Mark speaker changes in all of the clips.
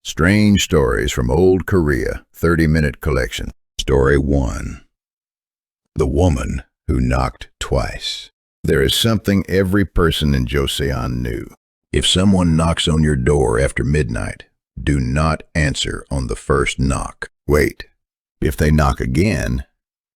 Speaker 1: Strange Stories from Old Korea, 30-minute collection. Story 1. The Woman Who Knocked Twice. There is something every person in Joseon knew. If someone knocks on your door after midnight, do not answer on the first knock. Wait. If they knock again,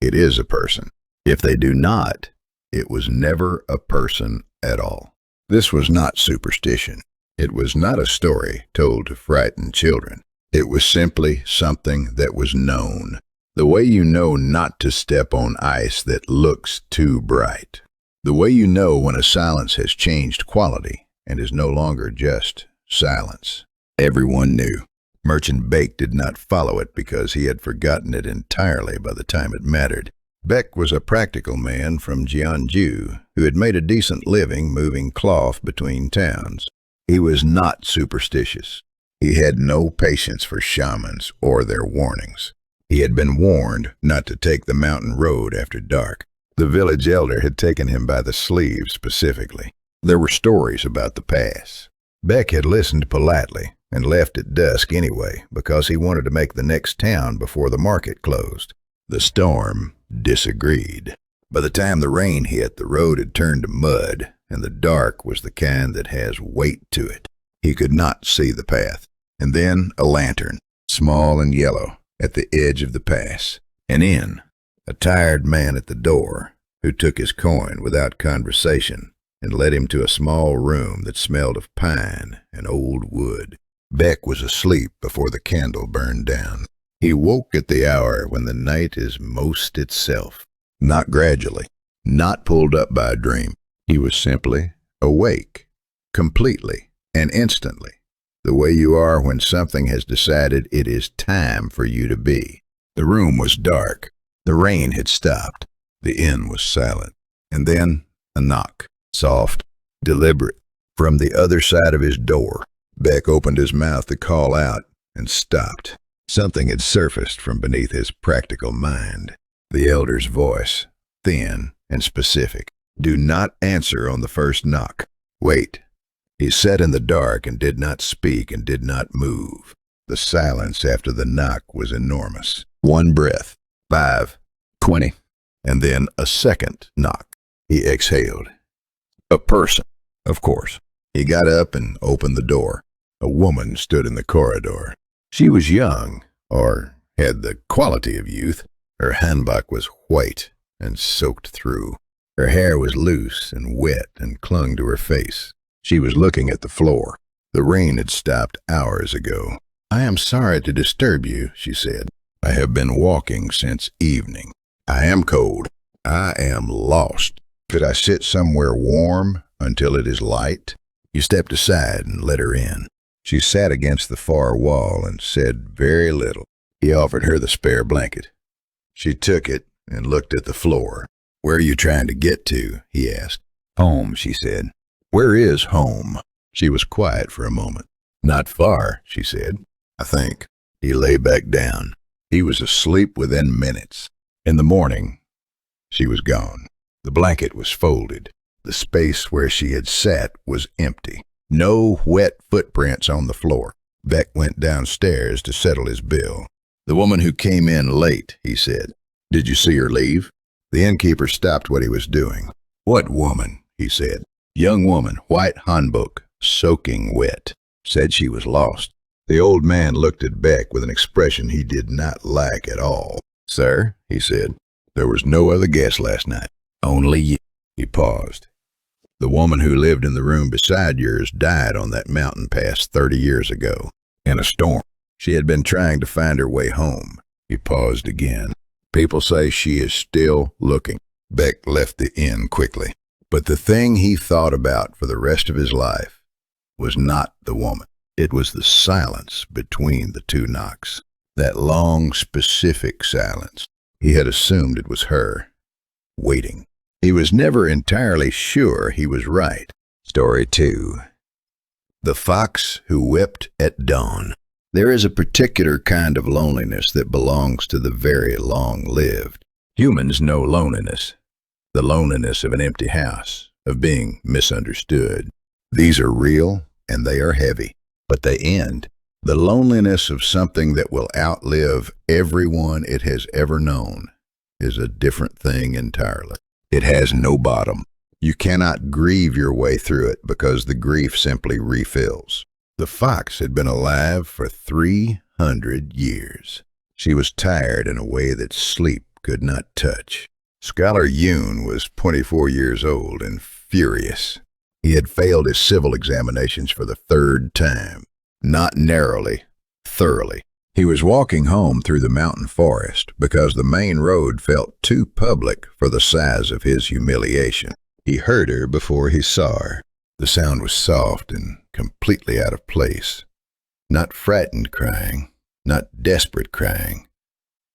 Speaker 1: it is a person. If they do not, it was never a person at all. This was not superstition. It was not a story told to frighten children. It was simply something that was known. The way you know not to step on ice that looks too bright. The way you know when a silence has changed quality and is no longer just silence. Everyone knew. Merchant Beck did not follow it because he had forgotten it entirely by the time it mattered. Beck was a practical man from Jeonju who had made a decent living moving cloth between towns. He was not superstitious. He had no patience for shamans or their warnings. He had been warned not to take the mountain road after dark. The village elder had taken him by the sleeve specifically. There were stories about the pass. Beck had listened politely and left at dusk anyway because he wanted to make the next town before the market closed. The storm disagreed. By the time the rain hit, the road had turned to mud, and the dark was the kind that has weight to it. He could not see the path. And then a lantern, small and yellow, at the edge of the pass. And in, a tired man at the door, who took his coin without conversation and led him to a small room that smelled of pine and old wood. Beck was asleep before the candle burned down. He woke at the hour when the night is most itself. Not gradually, not pulled up by a dream. He was simply awake, completely and instantly, the way you are when something has decided it is time for you to be. The room was dark. The rain had stopped. The inn was silent. And then a knock, soft, deliberate, from the other side of his door. Beck opened his mouth to call out and stopped. Something had surfaced from beneath his practical mind. The elder's voice, thin and specific. Do not answer on the first knock. Wait. He sat in the dark and did not speak and did not move. The silence after the knock was enormous. One breath. 5, 20, and then a second knock. He exhaled. A person, of course. He got up and opened the door. A woman stood in the corridor. She was young, or had the quality of youth. Her hanbok was white and soaked through. Her hair was loose and wet and clung to her face. She was looking at the floor. The rain had stopped hours ago. I am sorry to disturb you, she said. I have been walking since evening. I am cold. I am lost. Could I sit somewhere warm until it is light? He stepped aside and let her in. She sat against the far wall and said very little. He offered her the spare blanket. She took it and looked at the floor. Where are you trying to get to? He asked. Home, she said. Where is home? She was quiet for a moment. Not far, she said. I think. He lay back down. He was asleep within minutes. In the morning, she was gone. The blanket was folded. The space where she had sat was empty. No wet footprints on the floor. Beck went downstairs to settle his bill. The woman who came in late, he said. Did you see her leave? The innkeeper stopped what he was doing. What woman? He said. Young woman, white hanbok, soaking wet. Said she was lost. The old man looked at Beck with an expression he did not like at all. Sir, he said, there was no other guest last night. Only you. He paused. The woman who lived in the room beside yours died on that mountain pass 30 years ago. In a storm. She had been trying to find her way home. He paused again. People say she is still looking. Beck left the inn quickly. But the thing he thought about for the rest of his life was not the woman. It was the silence between the two knocks. That long, specific silence. He had assumed it was her, waiting. He was never entirely sure he was right. Story 2. The Fox Who Wept at Dawn. There is a particular kind of loneliness that belongs to the very long-lived. Humans know loneliness. The loneliness of an empty house, of being misunderstood. These are real and they are heavy, but they end. The loneliness of something that will outlive everyone it has ever known is a different thing entirely. It has no bottom. You cannot grieve your way through it because the grief simply refills. The fox had been alive for 300 years. She was tired in a way that sleep could not touch. Scholar Yoon was 24 years old and furious. He had failed his civil examinations for the third time. Not narrowly, thoroughly. He was walking home through the mountain forest because the main road felt too public for the size of his humiliation. He heard her before he saw her. The sound was soft and completely out of place. Not frightened crying, not desperate crying,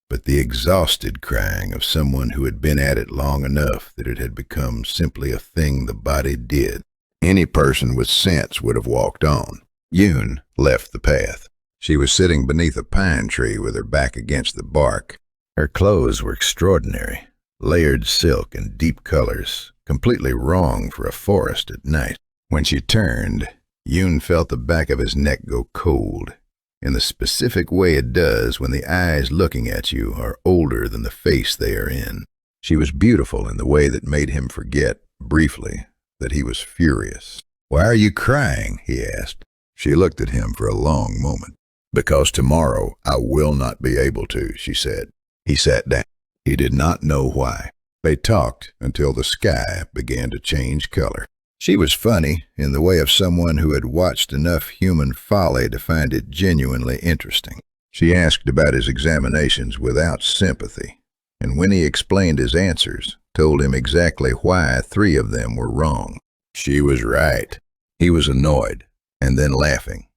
Speaker 1: but the exhausted crying of someone who had been at it long enough that it had become simply a thing the body did. Any person with sense would have walked on. Yoon left the path. She was sitting beneath a pine tree with her back against the bark. Her clothes were extraordinary, layered silk and deep colors, completely wrong for a forest at night. When she turned, Yoon felt the back of his neck go cold, in the specific way it does when the eyes looking at you are older than the face they are in. She was beautiful in the way that made him forget, briefly, that he was furious. "Why are you crying?" he asked. She looked at him for a long moment. "Because tomorrow I will not be able to," she said. He sat down. He did not know why. They talked until the sky began to change color. She was funny in the way of someone who had watched enough human folly to find it genuinely interesting. She asked about his examinations without sympathy, and when he explained his answers, told him exactly why 3 of them were wrong. She was right. He was annoyed, and then laughing.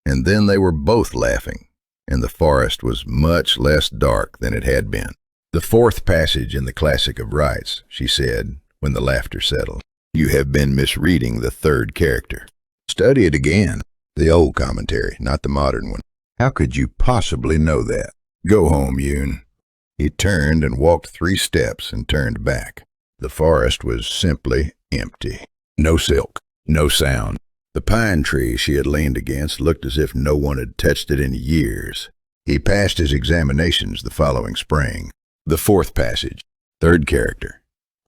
Speaker 1: And then they were both laughing, and the forest was much less dark than it had been. "The 4th passage in the Classic of Rites," she said, when the laughter settled. "You have been misreading the 3rd character. Study it again. The old commentary, not the modern one. How could you possibly know that? Go home, Yoon." He turned and walked 3 steps and turned back. The forest was simply empty. No silk, no sound. The pine tree she had leaned against looked as if no one had touched it in years. He passed his examinations the following spring. The 4th passage, 3rd character.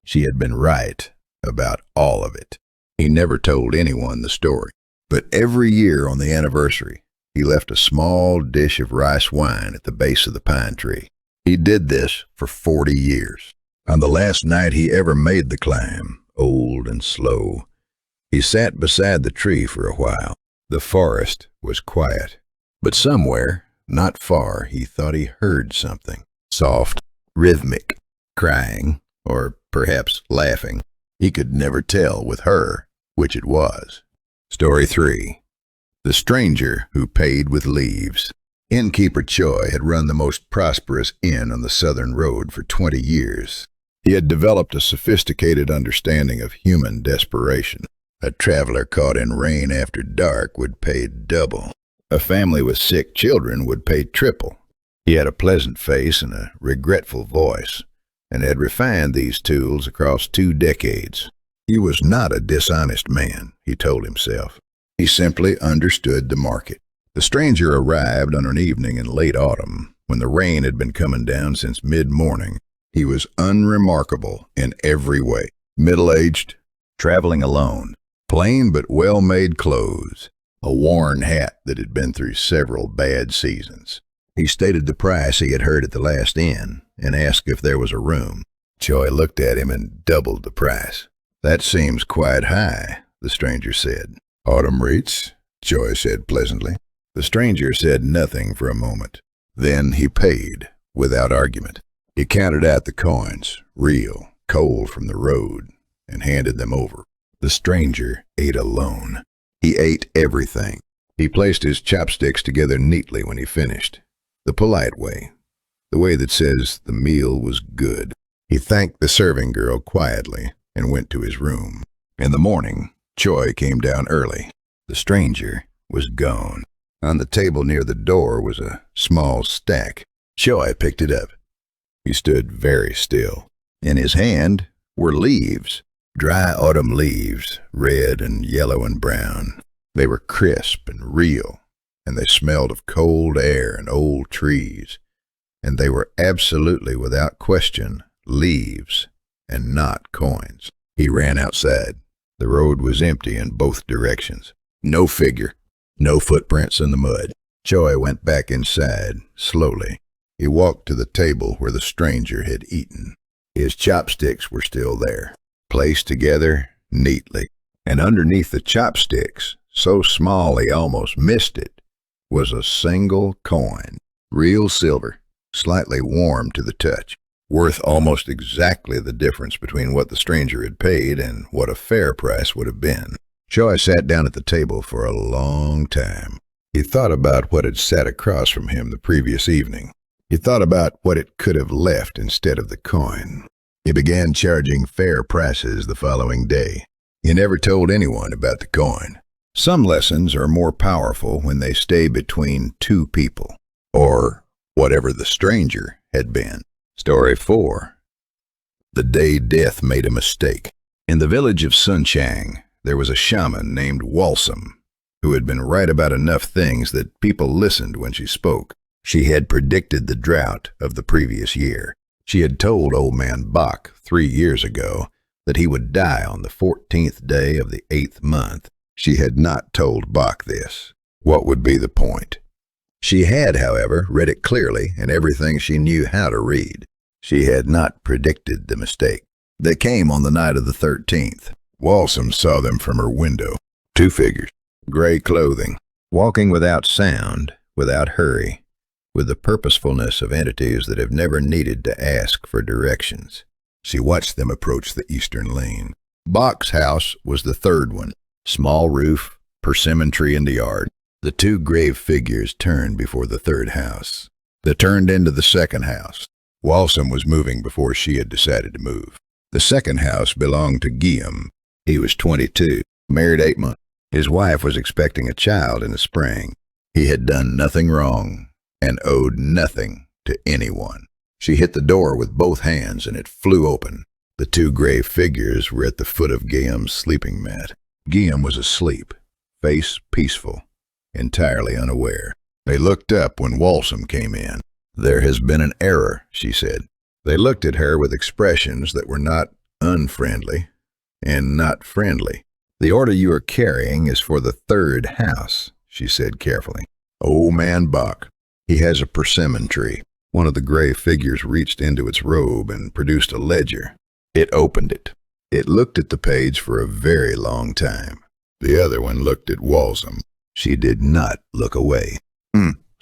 Speaker 1: She had been right about all of it. He never told anyone the story. But every year on the anniversary, he left a small dish of rice wine at the base of the pine tree. He did this for 40 years. On the last night he ever made the climb, old and slow, he sat beside the tree for a while. The forest was quiet. But somewhere, not far, he thought he heard something. Soft, rhythmic, crying, or perhaps laughing. He could never tell with her which it was. Story 3. The Stranger Who Paid with Leaves. Innkeeper Choi had run the most prosperous inn on the southern road for 20 years. He had developed a sophisticated understanding of human desperation. A traveler caught in rain after dark would pay double. A family with sick children would pay triple. He had a pleasant face and a regretful voice, and had refined these tools across 2 decades. He was not a dishonest man, he told himself. He simply understood the market. The stranger arrived on an evening in late autumn, when the rain had been coming down since mid-morning. He was unremarkable in every way. Middle-aged, traveling alone, plain but well-made clothes, a worn hat that had been through several bad seasons. He stated the price he had heard at the last inn and asked if there was a room. Choi looked at him and doubled the price. "That seems quite high," the stranger said. "Autumn rates," Choi said pleasantly. The stranger said nothing for a moment. Then he paid, without argument. He counted out the coins, real, cold from the road, and handed them over. The stranger ate alone. He ate everything. He placed his chopsticks together neatly when he finished. The polite way. The way that says the meal was good. He thanked the serving girl quietly and went to his room. In the morning, Choi came down early. The stranger was gone. On the table near the door was a small stack. Choi picked it up. He stood very still. In his hand were leaves. Dry autumn leaves, red and yellow and brown. They were crisp and real, and they smelled of cold air and old trees, and they were absolutely without question leaves and not coins. He ran outside. The road was empty in both directions. No figure, no footprints in the mud. Choi went back inside, slowly. He walked to the table where the stranger had eaten. His chopsticks were still there, placed together neatly. And underneath the chopsticks, so small he almost missed it, was a single coin. Real silver, slightly warm to the touch, worth almost exactly the difference between what the stranger had paid and what a fair price would have been. Choi sat down at the table for a long time. He thought about what had sat across from him the previous evening. He thought about what it could have left instead of the coin. He began charging fair prices the following day. He never told anyone about the coin. Some lessons are more powerful when they stay between two people, or whatever the stranger had been. Story 4. The day death made a mistake. In the village of Sunchang, there was a shaman named Walsum, who had been right about enough things that people listened when she spoke. She had predicted the drought of the previous year. She had told old man Bach 3 years ago that he would die on the 14th day of the 8th month. She had not told Bach this. What would be the point? She had, however, read it clearly in everything she knew how to read. She had not predicted the mistake. They came on the night of the 13th. Walsum saw them from her window. 2 figures, gray clothing, walking without sound, without hurry, with the purposefulness of entities that have never needed to ask for directions. She watched them approach the eastern lane. Bach's house was the third one. Small roof, persimmon tree in the yard. The 2 grave figures turned before the third house. They turned into the second house. Walsum was moving before she had decided to move. The second house belonged to Guillaume. He was 22, married 8 months. His wife was expecting a child in the spring. He had done nothing wrong and owed nothing to anyone. She hit the door with both hands and it flew open. The 2 grave figures were at the foot of Guillaume's sleeping mat. Guillaume was asleep, face peaceful, entirely unaware. They looked up when Walsum came in. "There has been an error," she said. They looked at her with expressions that were not unfriendly and not friendly. "The order you are carrying is for the third house," she said carefully. "Old man Bach. He has a persimmon tree." One of the gray figures reached into its robe and produced a ledger. It opened it. It looked at the page for a very long time. The other one looked at Walsum. She did not look away.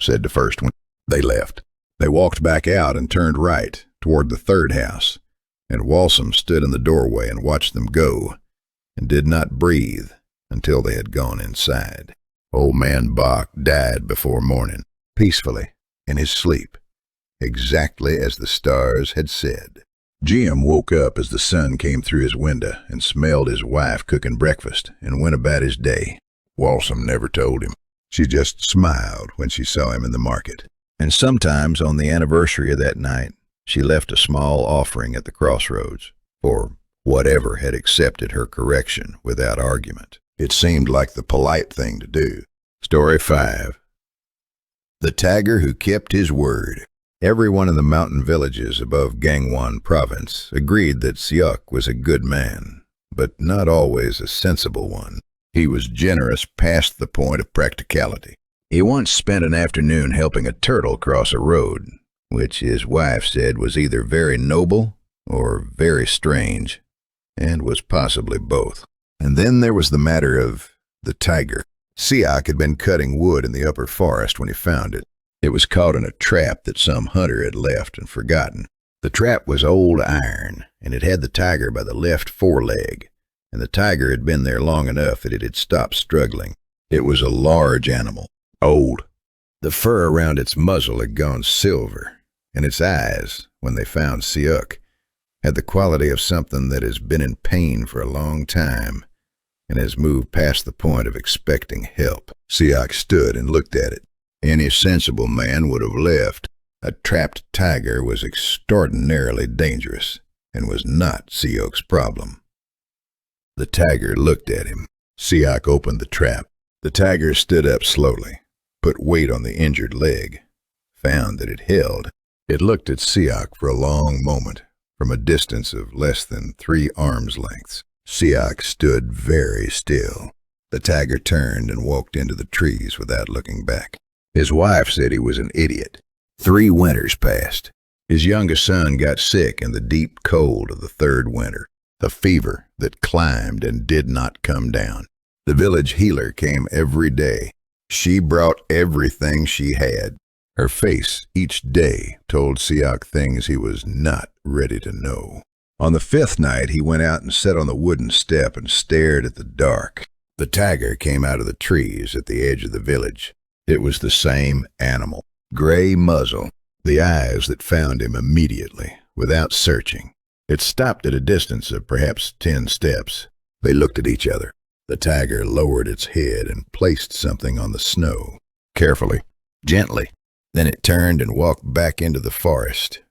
Speaker 1: Said the first one. They left. They walked back out and turned right toward the third house, and Walsum stood in the doorway and watched them go, and did not breathe until they had gone inside. Old man Bach died before morning, peacefully, in his sleep, exactly as the stars had said. Jim woke up as the sun came through his window and smelled his wife cooking breakfast and went about his day. Walsum never told him. She just smiled when she saw him in the market. And sometimes on the anniversary of that night, she left a small offering at the crossroads for whatever had accepted her correction without argument. It seemed like the polite thing to do. Story 5. The Tiger Who Kept His Word. Everyone in the mountain villages above Gangwon province agreed that Seok was a good man, but not always a sensible one. He was generous past the point of practicality. He once spent an afternoon helping a turtle cross a road, which his wife said was either very noble or very strange, and was possibly both. And then there was the matter of the tiger. Seok had been cutting wood in the upper forest when he found it. It was caught in a trap that some hunter had left and forgotten. The trap was old iron, and it had the tiger by the left foreleg, and the tiger had been there long enough that it had stopped struggling. It was a large animal, old. The fur around its muzzle had gone silver, and its eyes, when they found Seok, had the quality of something that has been in pain for a long time and has moved past the point of expecting help. Seok stood and looked at it. Any sensible man would have left. A trapped tiger was extraordinarily dangerous and was not Seok's problem. The tiger looked at him. Seok opened the trap. The tiger stood up slowly. put weight on the injured leg, found that it held. It looked at Siak for a long moment, from a distance of less than 3 arms lengths. Siak stood very still. The tiger turned and walked into the trees without looking back. His wife said he was an idiot. 3 winters passed. His youngest son got sick in the deep cold of the 3rd winter, a fever that climbed and did not come down. The village healer came every day. She brought everything she had. Her face each day told Siak things he was not ready to know. On the 5th night, he went out and sat on the wooden step and stared at the dark. The tiger came out of the trees at the edge of the village. It was the same animal, gray muzzle, the eyes that found him immediately, without searching. It stopped at a distance of perhaps 10 steps. They looked at each other. The tiger lowered its head and placed something on the snow, carefully, gently. Then it turned and walked back into the forest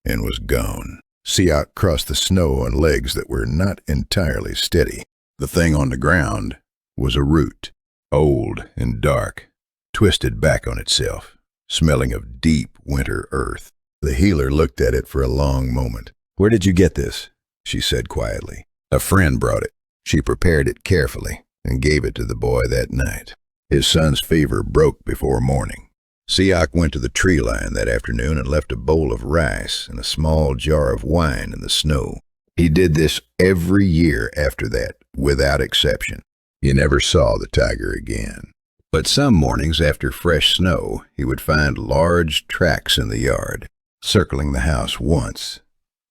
Speaker 1: and was gone. Siak crossed the snow on legs that were not entirely steady. The thing on the ground was a root, old and dark, twisted back on itself, smelling of deep winter earth. The healer looked at it for a long moment. "Where did you get this?" she said quietly. "A friend brought it." She prepared it carefully and gave it to the boy that night. His son's fever broke before morning. Siak went to the tree line that afternoon and left a bowl of rice and a small jar of wine in the snow. He did this every year after that, without exception. He never saw the tiger again. But some mornings after fresh snow, he would find large tracks in the yard, circling the house once,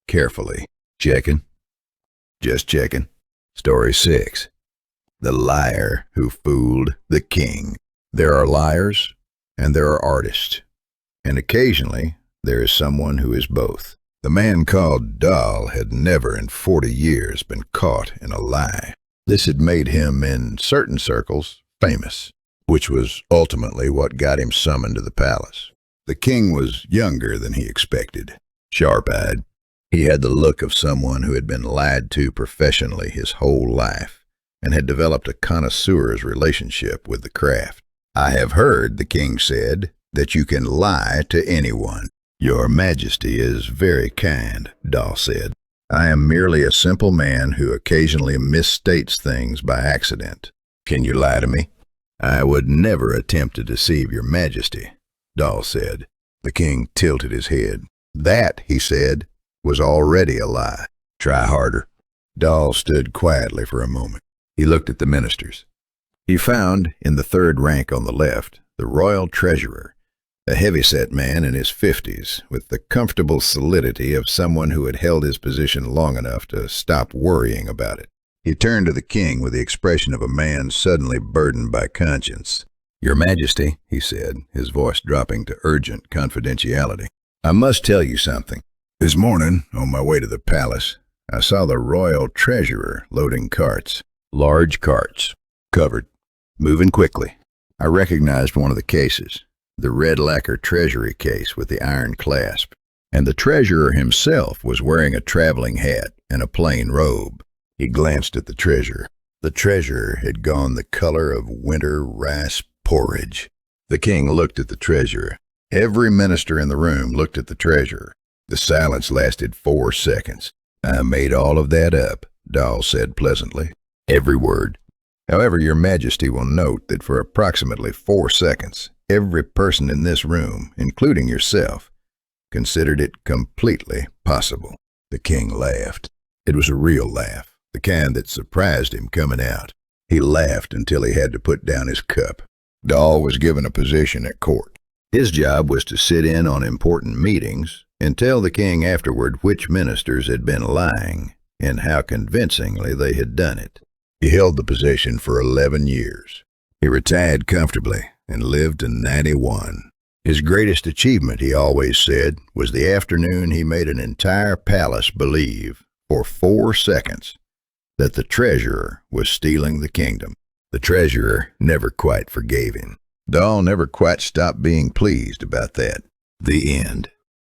Speaker 1: carefully. Checking? Just checking. Story 6. The Liar Who Fooled the King. There are liars, and there are artists, and occasionally there is someone who is both. The man called Dahl had never in 40 years been caught in a lie. This had made him, in certain circles, famous, which was ultimately what got him summoned to the palace. The king was younger than he expected, sharp-eyed. He had the look of someone who had been lied to professionally his whole life and had developed a connoisseur's relationship with the craft. "I have heard," the king said, "that you can lie to anyone." "Your Majesty is very kind," Dahl said. "I am merely a simple man who occasionally misstates things by accident. Can you lie to me?" "I would never attempt to deceive your Majesty," Dahl said. The king tilted his head. That, he said, was already a lie. "Try harder." Dahl stood quietly for a moment. He looked at the ministers. He found, in the 3rd rank on the left, the royal treasurer, a heavy-set man in his 50s, with the comfortable solidity of someone who had held his position long enough to stop worrying about it. He turned to the king with the expression of a man suddenly burdened by conscience. "Your Majesty," he said, his voice dropping to urgent confidentiality, "I must tell you something. This morning, on my way to the palace, I saw the royal treasurer loading carts. Large carts, covered, moving quickly. I recognized one of the cases, the red lacquer treasury case with the iron clasp, and the treasurer himself was wearing a traveling hat and a plain robe." He glanced at the treasurer. The treasurer had gone the color of winter rice porridge. The king looked at the treasurer. Every minister in the room looked at the treasurer. The silence lasted 4 seconds. "I made all of that up," Dahl said pleasantly. "Every word. However, your Majesty will note that for approximately 4 seconds, every person in this room, including yourself, considered it completely possible." The king laughed. It was a real laugh, the kind that surprised him coming out. He laughed until he had to put down his cup. Dahl was given a position at court. His job was to sit in on important meetings and tell the king afterward which ministers had been lying and how convincingly they had done it. He held the position for 11 years. He retired comfortably and lived to 91. His greatest achievement, he always said, was the afternoon he made an entire palace believe, for 4 seconds, that the treasurer was stealing the kingdom. The treasurer never quite forgave him. Dahl never quite stopped being pleased about that. The end.